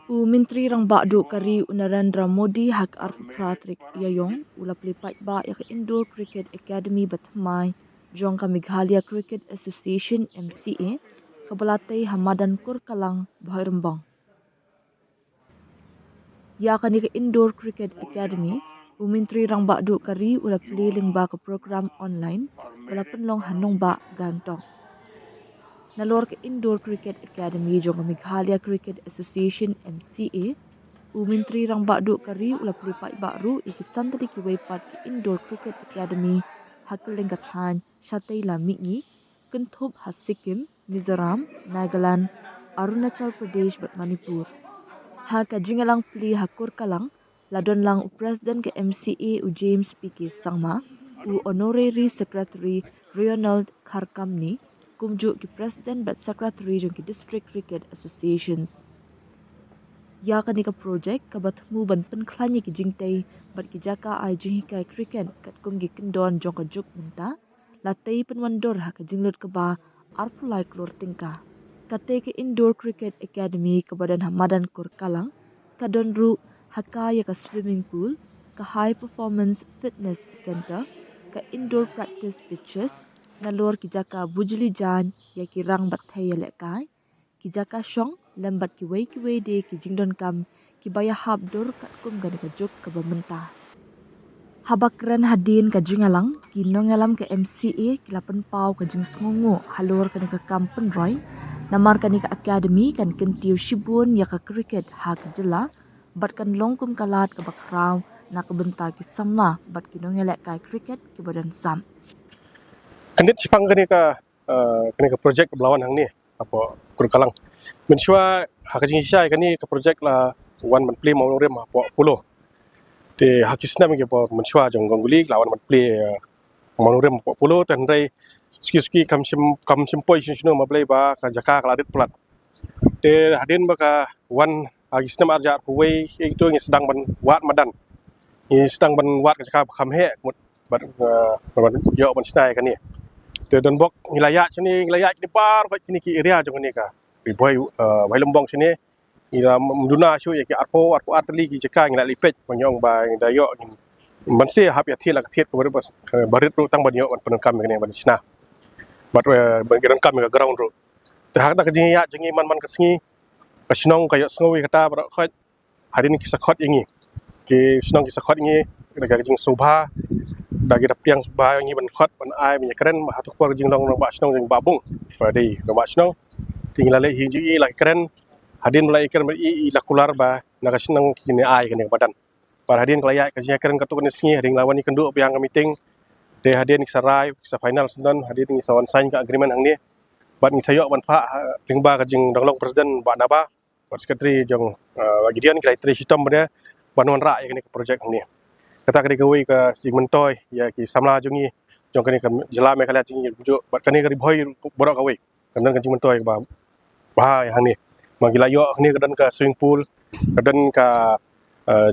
Menteri rang bakdu kari Narendra Modi hak Arpratrik Yayong ulap lipat ba yak Indoor Cricket Academy batmai jong ka Meghalaya Cricket Association MCA kabalatai Hamadan Kurkalang Bhoi Rembang. Ya kani ka Indoor Cricket Academy Menteri rang bakdu kari ulap liling ba ka program online walapan long hanong ba Gangtok. Nalor ke Indoor Cricket Academy jong Meghalaya Cricket Association MCA Menteri rang bakdu kari ulap lipat baru ikisan tadi kiwaipat ke Indoor Cricket Academy hakelengkat han syatai la mingi kentup has Sikkim, Mizoram, Nagaland, Arunachal Pradesh bat Manipur. Ha ka jingalang plie ha Kurkalang ladon lang Presiden ke MCA James PK Sangma Honorary Secretary Ronald Kharkamni kumjuk ki Presiden bat Secretary jong ki District Cricket Associations. Ya kani ka projek ka batmu ban penklanya ki jingtai bat ki jaka ai jinghikai cricket kat kum gi kendon jong ka juk minta latai penwandor ha ka jinglot ka ba arpulai klor tingka. Kate ke Indoor Cricket Academy ke badan Hamadan Kurkalang ka donru hakaya ka swimming pool ka high performance fitness center ka indoor practice pitches nalor ki jaka bujli jan ya ki rang bat thai lekai ki jaka shong lambat ki wei de ki jingdon kam ki baya hab dor kat kum gani ka jok ka bamenta. Habakran hadin ka jingalang ki nongalam ka MCA ki lapan pau ka jing sngongo halor ka ka kampen roy namar ka ka academy kan kentiu shibun ya ka cricket ha ka jela bat kan longkum kalat ka bakraw na ka benta ki samna bat ki nongelek ka cricket ki badan sam. Kanit sipang kani ka projek belawan hang ni apa Kurkalang. Mensua hakajing isai kani ka projek la wan man play mau rem apa pulo. Te hakisna mi apa mensua jong gongguli lawan man play mau rem apa pulo tan rai ski kam sim poi sinu ma play ba ka jaka kaladit pelat. Te hadin ba ka wan hakisna arja kuwei itu yang sedang ban wat madan. Ni sedang ban wat ka jaka kam he mut bat yo ban snai kani. Te don bok ngilaya sini ngilaya ni par ba kini ki area jong ni ka. Bhoi Bhoi lembong sini ila mduna syu ya ki arpo arteli ki jeka ngila lipet banyong ba dayo man se hab ya thila ka thet ko bas barit ru tang banyo ban penun kam ngene ban sina bat ban geran kam ga ground ru te hak da ka jingi ya jingi man ka singi ka sinong kayo sngowi kata ba khot harin ki sakhot ingi ki sinong ki sakhot ingi da ga jing sobha da gi dapiang ba ingi ban khot ban ai ban keren ba hatuk por jing long ba sinong jing babung ba dei ba sinong tinggal lagi hingga lagi keren hadin mulai keren i lakular ba nagasinang kini ai kini badan par hadin kelaya kajian keren katuk ni singi hadin lawan ni kendu biang meeting de hadin ni sarai sa final sendan hadin ni sawan sign ka agreement hang ni bat ni sayo ban pa lingba kajing donglong presiden ba naba bat secretary jong bagi dia ni krai sistem dia banuan ra ya kini projek hang ni kata kali gawi ka sing mentoy ya ki samla jongi jong kini jela Meghalaya jingi bujuk bat kani kari Bhoi borok gawi kandan kajing mentoy ba Bhoi hang ni magila yo hang ni kadan ka swimming pool kadan ka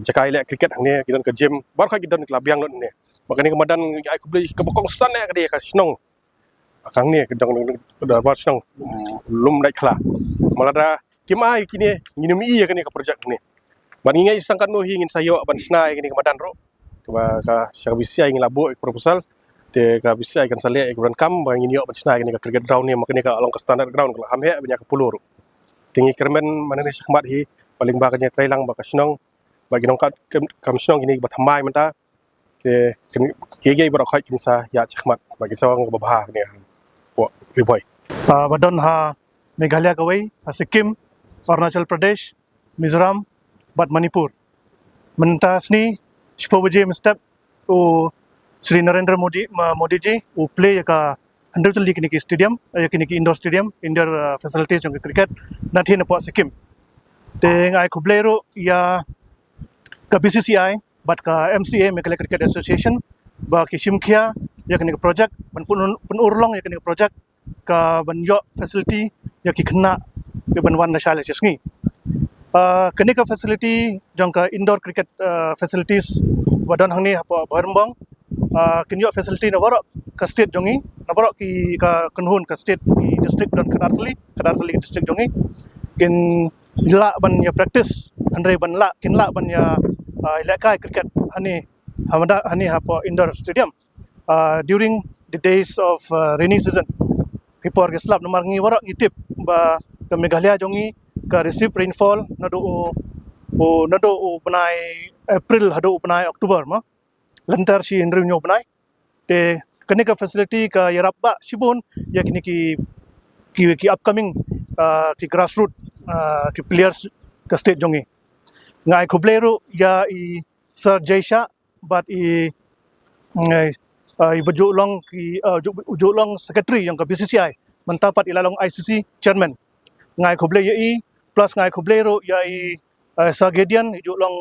jakai lek cricket hang ni kadan ka gym bar kha kadan ka biang lot ni makani kemadan ai ku beli ke bokong san ka dia ka snong kang ni kadan da bar snong lum dai khala malada kimai kini nginum i ka ni ka project ni ban ngai sangkan no hingin sayo ban snai kini kemadan ro ka sya bisia ingin labu proposal te ka bisia kan sale ikran kam ba ngin yo ban snai kini ka cricket ground ni makani ka along ka standard ground ka ham he banyak pulur tinggi kermen mana ni sakmat hi paling baganya trailang ba kasnong bagi nong kam snong ini bathamai menta ke kege bro khoi kinsa ya sakmat bagi sawang babha ni po Bhoi badon ha Meghalaya kawai ha Sikkim Arunachal Pradesh Mizoram bat Manipur mentas ni shpo baje mestap o Sri Narendra Modi ji o play ka 100 league ni stadium kini indoor stadium indoor facilities jong cricket nathi na po Sikkim te ngai khublero ya ka BCCI bat ka MCA Meghalaya Cricket Association ba ki simkhia ya kini project ban urlong ya kini project ka ban yo facility ya ki khna ke ban wan na shale chisngi kini ka facility jong ka indoor cricket facilities wadon hangni apa barmbong kini yo facility na warok ka state jongi na warok ki ka kanhun ka state ki district dan kadartali district jongi kin la ban ya practice handai ban la kin la ban ya iaka cricket hani hamada hani hapo indoor stadium during the days of rainy season hipor ke slab nomar ngi warak ngitip ba ke Meghalaya jongi ka receive rainfall nado benai April hado benai Oktober ma lantar si indri nyo benai te kani ka facility ka yarap ba sibun ya kini ki upcoming ki grassroots ki players ka state jongi ngai kublero ya i Sir Jaisha but i baju long secretary yang ke BCCI mentapat ilalong ICC chairman ngai kuble ya i plus ngai kublero ya i Sir Gideon ijuk long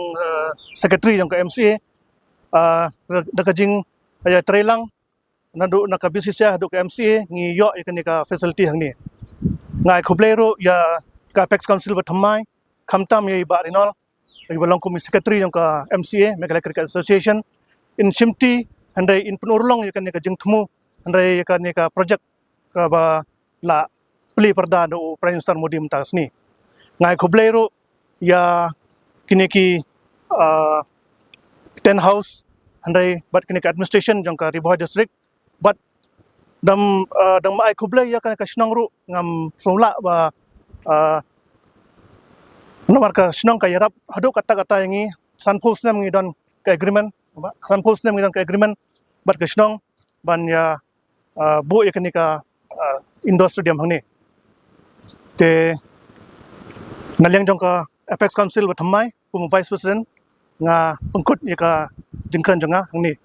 secretary yang ke MCA dakajing ya trelang nadu nak BCCI hadu ke MCA ngi yo ikan ka facility hang ni ngai kublero ya ka Apex Council bathamai khamtam ya ba rinol ibalong kumi secretary yang ke MCA Meghalaya Cricket Association in Simti handai in penurlong ikan ka jengtemu handai ikan ka project ka ba la pli perda do Prime Minister Modi mentas ni ngai kublero ya kini ki ten house handai bat kini ka administration jong ka Bhoi district but dam ai kuble ya kan ka snong ru ngam somla ba nomar ka snong ka yarap hadu kata-kata yangi sanpos nam ngi don ka agreement sanpos nam ngi don ka agreement bat ka snong ban ya bu ya kan ka indoor stadium hangni te nalyang jong ka Apex Council bathamai pung vice president nga pengkut ya ka jengkan jonga hangni